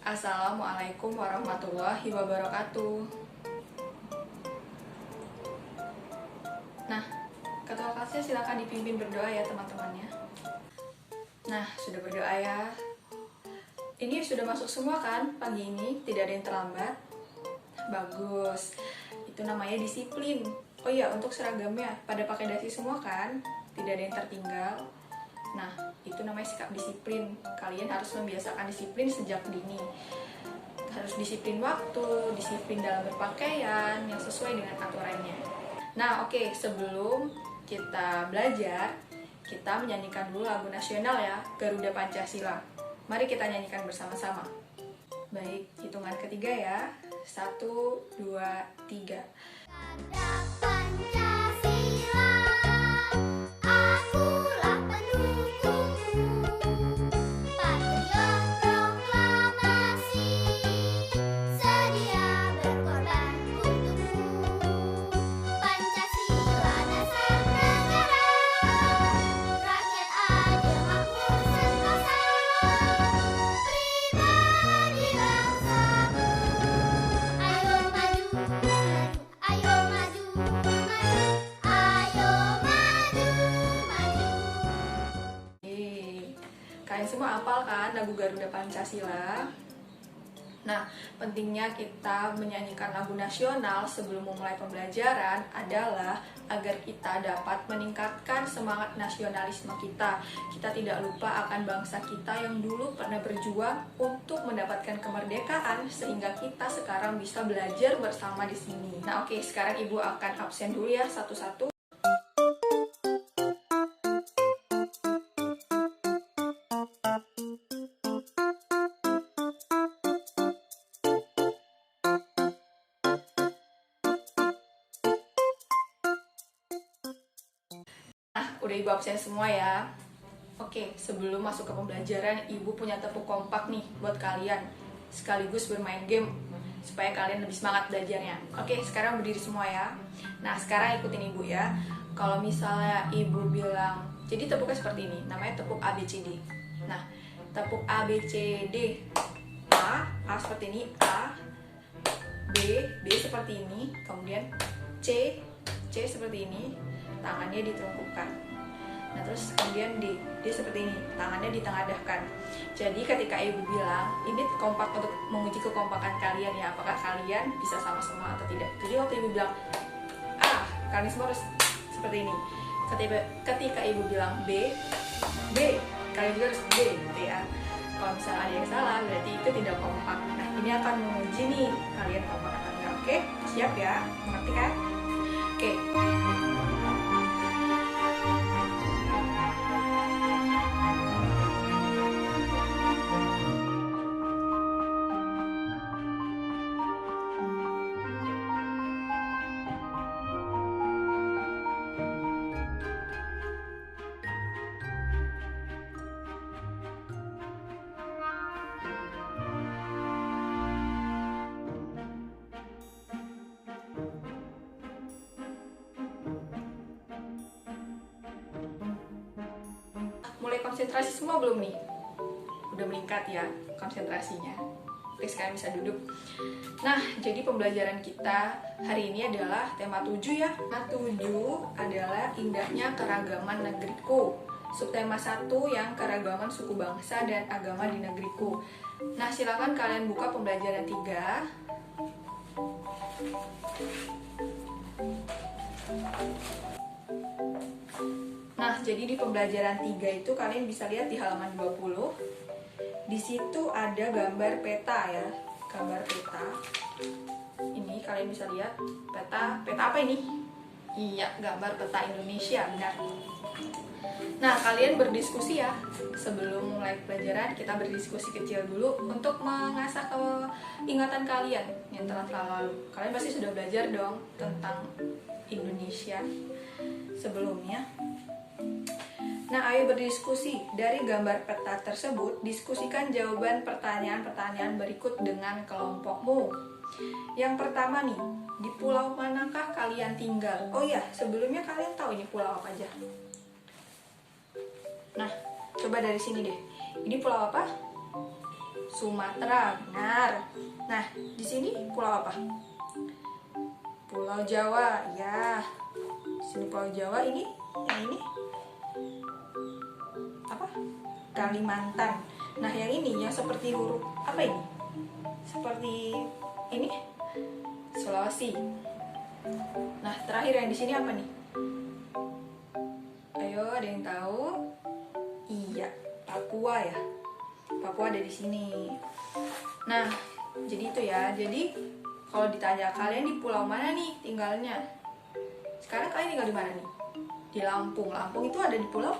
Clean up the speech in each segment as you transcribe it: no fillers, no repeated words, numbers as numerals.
Assalamualaikum warahmatullahi wabarakatuh. Nah, ketua kelasnya silakan dipimpin berdoa ya teman-temannya. Nah, sudah berdoa ya. Ini sudah masuk semua kan pagi ini? Tidak ada yang terlambat? Bagus. Itu namanya disiplin. Oh iya, untuk seragamnya pada pakai dasi semua kan? Tidak ada yang tertinggal. Nah, itu namanya sikap disiplin. Kalian harus membiasakan disiplin sejak dini. Harus disiplin waktu, disiplin dalam berpakaian yang sesuai dengan aturannya. Nah, oke, sebelum kita belajar, kita menyanyikan dulu lagu nasional ya, Garuda Pancasila. Mari kita nyanyikan bersama-sama. Baik, hitungan ketiga ya. 1, 2, 3. Kalian semua hafal kan lagu Garuda Pancasila? Nah, pentingnya kita menyanyikan lagu nasional sebelum memulai pembelajaran adalah agar kita dapat meningkatkan semangat nasionalisme kita. Kita tidak lupa akan bangsa kita yang dulu pernah berjuang untuk mendapatkan kemerdekaan sehingga kita sekarang bisa belajar bersama di sini. Nah, oke, sekarang Ibu akan absen dulu ya satu-satu. Udah Ibu absen semua ya. Oke, sebelum masuk ke pembelajaran, Ibu punya tepuk kompak nih buat kalian, sekaligus bermain game supaya kalian lebih semangat belajarnya. Oke, sekarang berdiri semua ya. Nah, sekarang ikutin Ibu ya. Kalau misalnya Ibu bilang, jadi tepuknya seperti ini, namanya tepuk ABCD. Nah, tepuk ABCD, A seperti ini, A, B seperti ini, kemudian C seperti ini, tangannya ditelungkupkan. Nah, terus kemudian D seperti ini, tangannya ditengadahkan. Jadi ketika Ibu bilang, ini kompak untuk menguji kekompakan kalian ya, apakah kalian bisa sama-sama atau tidak. Jadi waktu Ibu bilang A, kalian semua harus seperti ini. Ketika Ibu bilang B, kalian juga harus B gitu ya. Kalau misalnya ada yang salah, berarti itu tidak kompak. Nah, ini akan menguji nih, kalian kompak atau enggak. Oke, siap ya? Mengerti kan? Oke. Mulai konsentrasi semua belum nih? Udah meningkat ya konsentrasinya. Oke, sekarang bisa duduk. Nah, jadi pembelajaran kita hari ini adalah tema 7 ya. Tema 7 adalah indahnya keragaman negeriku. Subtema 1 yang keragaman suku bangsa dan agama di negeriku. Nah, silakan kalian buka pembelajaran 3. Nah, jadi di pembelajaran 3 itu kalian bisa lihat di halaman 20. Di situ ada gambar peta ya. Gambar peta. Ini kalian bisa lihat peta apa ini? Iya, gambar peta Indonesia, benar. Nah, kalian berdiskusi ya. Sebelum mulai pelajaran, kita berdiskusi kecil dulu untuk mengasah ingatan kalian yang telah lalu. Kalian pasti sudah belajar dong tentang Indonesia sebelumnya. Nah, ayo berdiskusi. Dari gambar peta tersebut, diskusikan jawaban pertanyaan-pertanyaan berikut dengan kelompokmu. Yang pertama nih, di pulau manakah kalian tinggal? Oh iya, sebelumnya kalian tahu ini pulau apa aja? Nah, coba dari sini deh. Ini pulau apa? Sumatera, benar. Nah, di sini pulau apa? Pulau Jawa, ya. Di sini Pulau Jawa, ini, yang ini apa? Kalimantan. Nah, yang ini yang seperti huruf apa ini? Seperti ini Sulawesi. Nah, terakhir yang di sini apa nih? Ayo, ada yang tahu? Iya, Papua ya. Papua ada di sini. Nah, jadi itu ya. Jadi kalau ditanya kalian di pulau mana nih tinggalnya? Sekarang kalian tinggal di mana nih? Di Lampung. Lampung itu ada di Pulau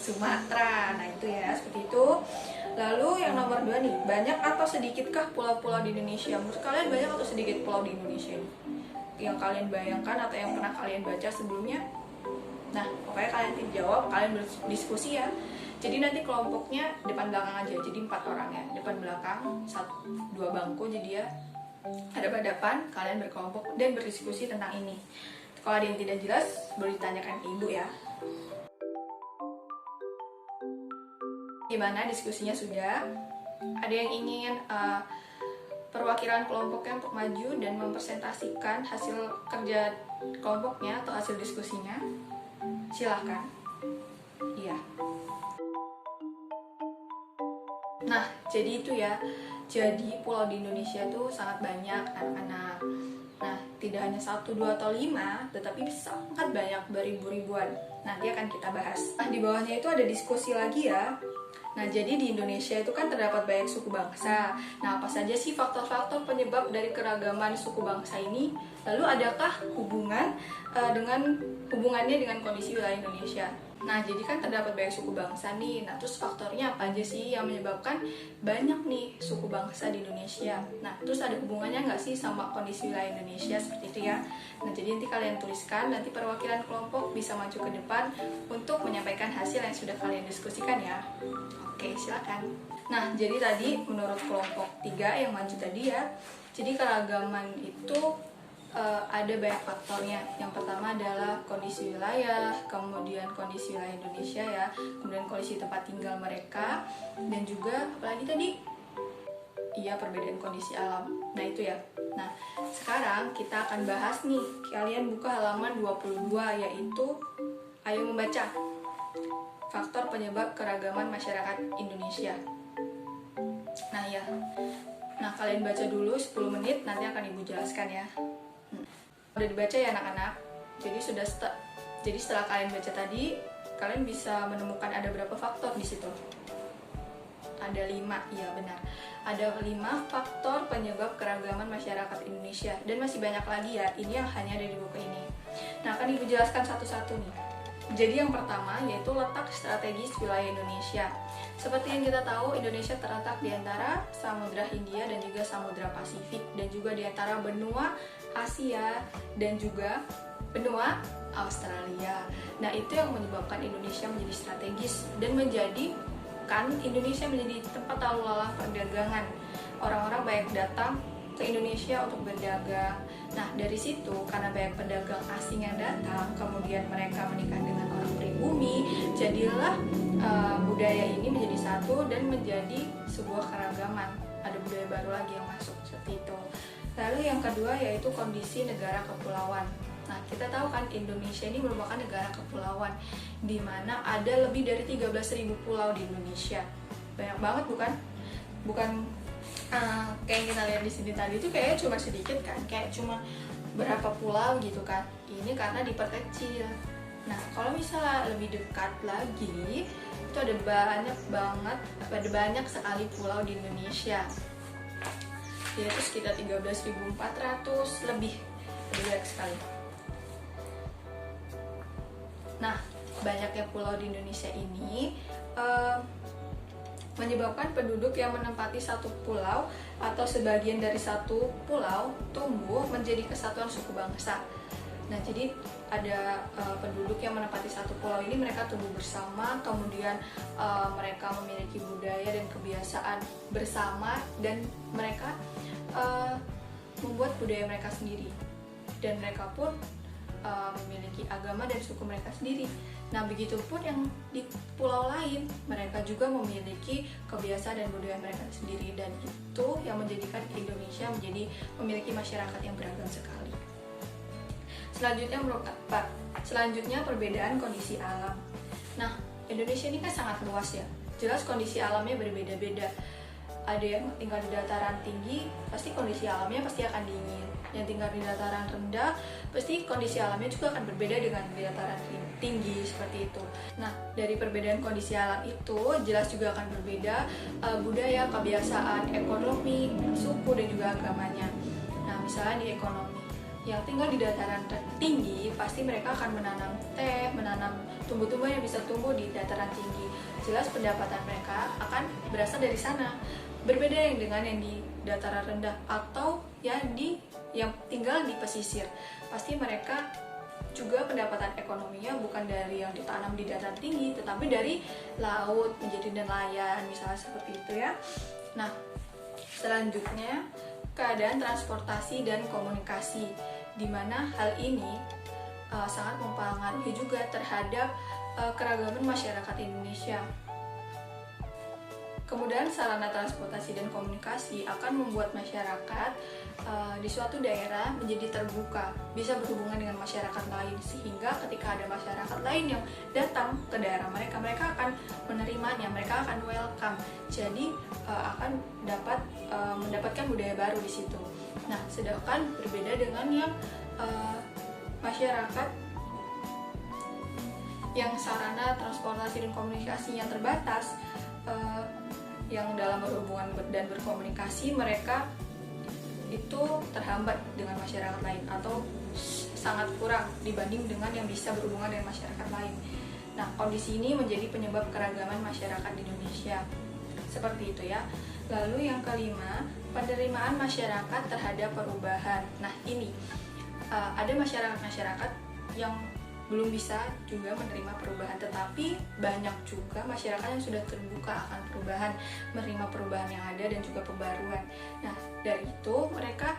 Sumatera. Nah, itu ya, seperti itu. Lalu yang nomor 2 nih, banyak atau sedikitkah pulau-pulau di Indonesia? Menurut kalian banyak atau sedikit pulau di Indonesia ini? Yang kalian bayangkan atau yang pernah kalian baca sebelumnya? Nah, pokoknya kalian jawab, kalian berdiskusi ya. Jadi nanti kelompoknya depan belakang aja, jadi 4 orang ya, depan belakang, 2 bangku, jadi ya ada hadapan, kalian berkelompok dan berdiskusi tentang ini. Kalau ada yang tidak jelas, boleh ditanyakan ke ibu ya. Gimana diskusinya sudah? Ada yang ingin perwakilan kelompoknya untuk maju dan mempresentasikan hasil kerja kelompoknya atau hasil diskusinya? Silahkan. Iya. Nah, jadi itu ya. Jadi pulau di Indonesia itu sangat banyak anak-anak. Nah, tidak hanya 1, 2, atau 5, tetapi sangat banyak, beribu-ribuan. Nanti akan kita bahas. Nah, di bawahnya itu ada diskusi lagi ya. Nah, jadi di Indonesia itu kan terdapat banyak suku bangsa. Nah, apa saja sih faktor-faktor penyebab dari keragaman suku bangsa ini? Lalu adakah hubungannya dengan kondisi wilayah Indonesia? Nah, jadi kan terdapat banyak suku bangsa nih. Nah, terus faktornya apa aja sih yang menyebabkan banyak nih suku bangsa di Indonesia? Nah, terus ada hubungannya nggak sih sama kondisi wilayah Indonesia seperti itu ya? Nah, jadi nanti kalian tuliskan, nanti perwakilan kelompok bisa maju ke depan untuk menyampaikan hasil yang sudah kalian diskusikan ya. Oke, silakan. Nah, jadi tadi menurut kelompok 3 yang maju tadi ya, jadi keragaman itu ada banyak faktornya. Yang pertama adalah kondisi wilayah, kemudian kondisi wilayah Indonesia ya, kemudian kondisi tempat tinggal mereka, dan juga apalagi tadi? Iya, perbedaan kondisi alam. Nah, itu ya. Nah, sekarang kita akan bahas nih. Kalian buka halaman 22, yaitu ayo membaca. Faktor penyebab keragaman masyarakat Indonesia. Nah, ya. Nah, kalian baca dulu 10 menit, nanti akan Ibu jelaskan ya. Udah dibaca ya anak-anak. Jadi setelah kalian baca tadi, kalian bisa menemukan ada berapa faktor di situ. Ada 5, iya benar. Ada 5 faktor penyebab keragaman masyarakat Indonesia, dan masih banyak lagi ya. Ini yang hanya ada di buku ini. Nah, akan Ibu jelaskan satu-satu nih. Jadi yang pertama yaitu letak strategis wilayah Indonesia. Seperti yang kita tahu, Indonesia terletak di antara Samudra Hindia dan juga Samudra Pasifik, dan juga di antara benua Asia dan juga benua Australia. Nah, itu yang menyebabkan Indonesia menjadi strategis dan menjadikan Indonesia menjadi tempat lalu lalang perdagangan. Orang-orang banyak datang ke Indonesia untuk berdagang. Nah, dari situ karena banyak pedagang asing yang datang, kemudian mereka menikah dengan orang pribumi, jadilah budaya ini menjadi satu dan menjadi sebuah keragaman. Ada budaya baru lagi yang masuk seperti itu. Lalu yang kedua yaitu kondisi negara kepulauan. Nah, kita tahu kan Indonesia ini merupakan negara kepulauan, di mana ada lebih dari 13.000 pulau di Indonesia. Banyak banget bukan kayak kita lihat di sini tadi itu kayak cuma sedikit kan, kayak cuma berapa pulau gitu kan. Ini karena diperkecil. Nah, kalau misalnya lebih dekat lagi, itu ada banyak sekali pulau di Indonesia. Yaitu sekitar 13.400 lebih banyak sekali. Nah, banyaknya pulau di Indonesia ini menyebabkan penduduk yang menempati satu pulau atau sebagian dari satu pulau tumbuh menjadi kesatuan suku bangsa. Nah, jadi ada penduduk yang menempati satu pulau ini, mereka tumbuh bersama, kemudian mereka memiliki budaya dan kebiasaan bersama, dan mereka membuat budaya mereka sendiri, dan mereka pun memiliki agama dan suku mereka sendiri. Nah, begitupun yang di pulau lain, mereka juga memiliki kebiasaan dan budaya mereka sendiri, dan itu yang menjadikan Indonesia menjadi memiliki masyarakat yang beragam sekali. Selanjutnya perbedaan kondisi alam. Nah, Indonesia ini kan sangat luas ya. Jelas kondisi alamnya berbeda-beda. Ada yang tinggal di dataran tinggi, pasti kondisi alamnya pasti akan dingin. Yang tinggal di dataran rendah, pasti kondisi alamnya juga akan berbeda dengan di dataran tinggi, seperti itu. Nah, dari perbedaan kondisi alam itu jelas juga akan berbeda budaya, kebiasaan, ekonomi, suku, dan juga agamanya. Nah, misalnya di ekonomi, yang tinggal di dataran tinggi pasti mereka akan menanam teh, menanam tumbuh-tumbuhan yang bisa tumbuh di dataran tinggi. Jelas pendapatan mereka akan berasal dari sana. Berbeda dengan yang di dataran rendah atau yang tinggal di pesisir. Pasti mereka juga pendapatan ekonominya bukan dari yang ditanam di dataran tinggi, tetapi dari laut menjadi nelayan, misalnya seperti itu ya. Nah, selanjutnya keadaan transportasi dan komunikasi, di mana hal ini sangat mempengaruhi juga terhadap keragaman masyarakat Indonesia. Kemudian sarana transportasi dan komunikasi akan membuat masyarakat di suatu daerah menjadi terbuka, bisa berhubungan dengan masyarakat lain, sehingga ketika ada masyarakat lain yang datang ke daerah mereka, mereka akan menerimanya, mereka akan welcome. Jadi akan mendapatkan budaya baru di situ. Nah, sedangkan berbeda dengan yang masyarakat yang sarana transportasi dan komunikasinya terbatas, yang dalam berhubungan dan berkomunikasi mereka itu terhambat dengan masyarakat lain atau sangat kurang dibanding dengan yang bisa berhubungan dengan masyarakat lain. Nah, kondisi ini menjadi penyebab keragaman masyarakat di Indonesia. Seperti itu ya. Lalu yang kelima, penerimaan masyarakat terhadap perubahan. Nah, ini ada masyarakat yang belum bisa juga menerima perubahan, tetapi banyak juga masyarakat yang sudah terbuka akan perubahan, menerima perubahan yang ada dan juga pembaruan. Nah, dari itu mereka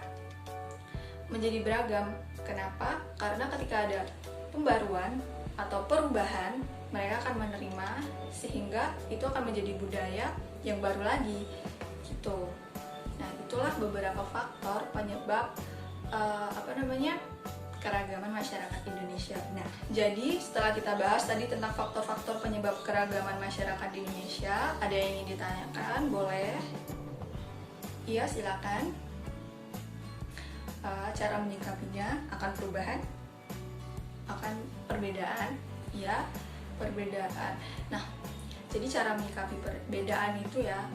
menjadi beragam. Kenapa? Karena ketika ada pembaruan atau perubahan, mereka akan menerima, sehingga itu akan menjadi budaya yang baru lagi gitu. Nah, itulah beberapa faktor penyebab keragaman masyarakat Indonesia. Nah, jadi setelah kita bahas tadi tentang faktor-faktor penyebab keragaman masyarakat di Indonesia, ada yang ingin ditanyakan? Boleh? Iya, silakan. Cara menyikapinya akan perubahan, akan perbedaan, ya, perbedaan. Nah, jadi cara menyikapi perbedaan itu ya,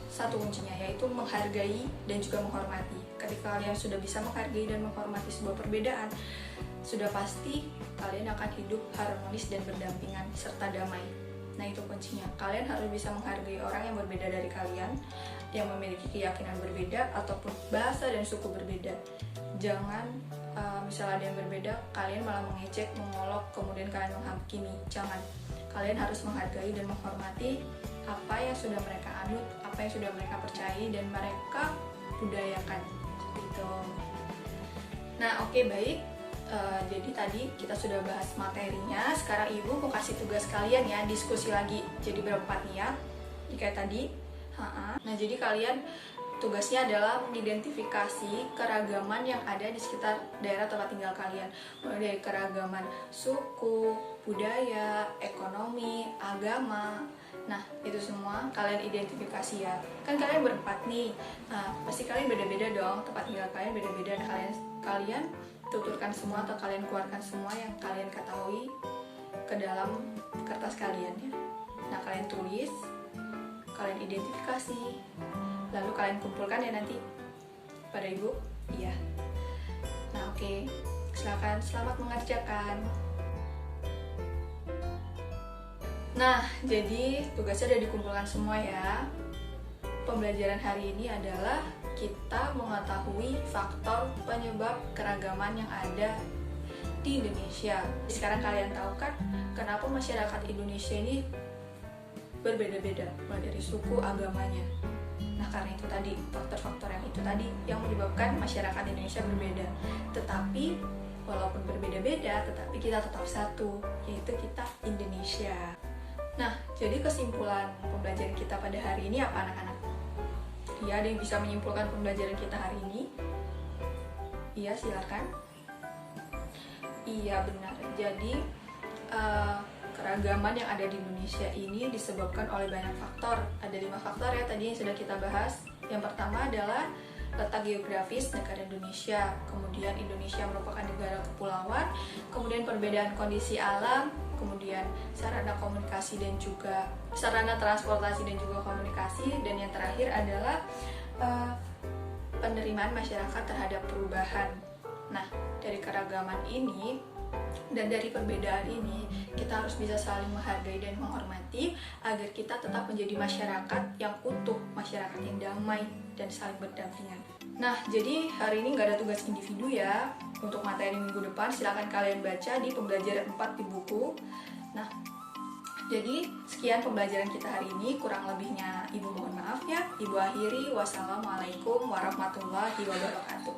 satu kuncinya yaitu menghargai dan juga menghormati. Ketika kalian sudah bisa menghargai dan menghormati sebuah perbedaan, sudah pasti kalian akan hidup harmonis dan berdampingan serta damai. Nah, itu kuncinya. Kalian harus bisa menghargai orang yang berbeda dari kalian, yang memiliki keyakinan berbeda ataupun bahasa dan suku berbeda. Jangan misalnya ada yang berbeda, kalian malah mengejek, mengolok, kemudian kalian menghakimi. Jangan. Kalian harus menghargai dan menghormati apa yang sudah mereka anut, apa yang sudah mereka percayai dan mereka budayakan gitu. Nah, oke, baik. Jadi tadi kita sudah bahas materinya. Sekarang ibu mau kasih tugas kalian ya, diskusi lagi. Jadi berempat nih ya, kayak tadi. Nah, jadi kalian tugasnya adalah mengidentifikasi keragaman yang ada di sekitar daerah tempat tinggal kalian, mulai dari keragaman suku, budaya, ekonomi, agama. Nah, itu semua kalian identifikasi ya. Kan kalian berempat nih. Nah, pasti kalian beda-beda dong, tempat tinggal kalian beda-beda. Kalian tuturkan semua atau kalian keluarkan semua yang kalian ketahui ke dalam kertas kalian ya. Nah, kalian tulis, kalian identifikasi, lalu kalian kumpulkan ya nanti pada ibu. Iya. Nah, oke. Silakan, selamat mengerjakan. Nah, jadi tugasnya udah dikumpulkan semua ya. Pembelajaran hari ini adalah kita mengetahui faktor penyebab keragaman yang ada di Indonesia. Sekarang kalian tahu kan kenapa masyarakat Indonesia ini berbeda-beda, mulai dari suku, agamanya. Nah, karena itu tadi, faktor-faktor yang itu tadi yang menyebabkan masyarakat Indonesia berbeda. Tetapi walaupun berbeda-beda, tetapi kita tetap satu, yaitu kita Indonesia. Nah, jadi kesimpulan pembelajaran kita pada hari ini apa anak-anak? Ya, ada yang bisa menyimpulkan pembelajaran kita hari ini? Iya, silakan. Iya, benar. Jadi keragaman yang ada di Indonesia ini disebabkan oleh banyak faktor. Ada 5 faktor ya tadi yang sudah kita bahas. Yang pertama adalah letak geografis negara Indonesia. Kemudian Indonesia merupakan negara kepulauan. Kemudian perbedaan kondisi alam. Kemudian sarana komunikasi dan juga sarana transportasi dan juga komunikasi. Dan yang terakhir adalah penerimaan masyarakat terhadap perubahan. Nah, dari keragaman ini dan dari perbedaan ini, kita harus bisa saling menghargai dan menghormati agar kita tetap menjadi masyarakat yang utuh, masyarakat yang damai dan saling berdampingan. Nah, jadi hari ini nggak ada tugas individu ya. Untuk materi minggu depan silakan kalian baca di pembelajaran 4 di buku. Nah, jadi sekian pembelajaran kita hari ini. Kurang lebihnya Ibu mohon maaf ya. Ibu akhiri. Wassalamualaikum warahmatullahi wabarakatuh.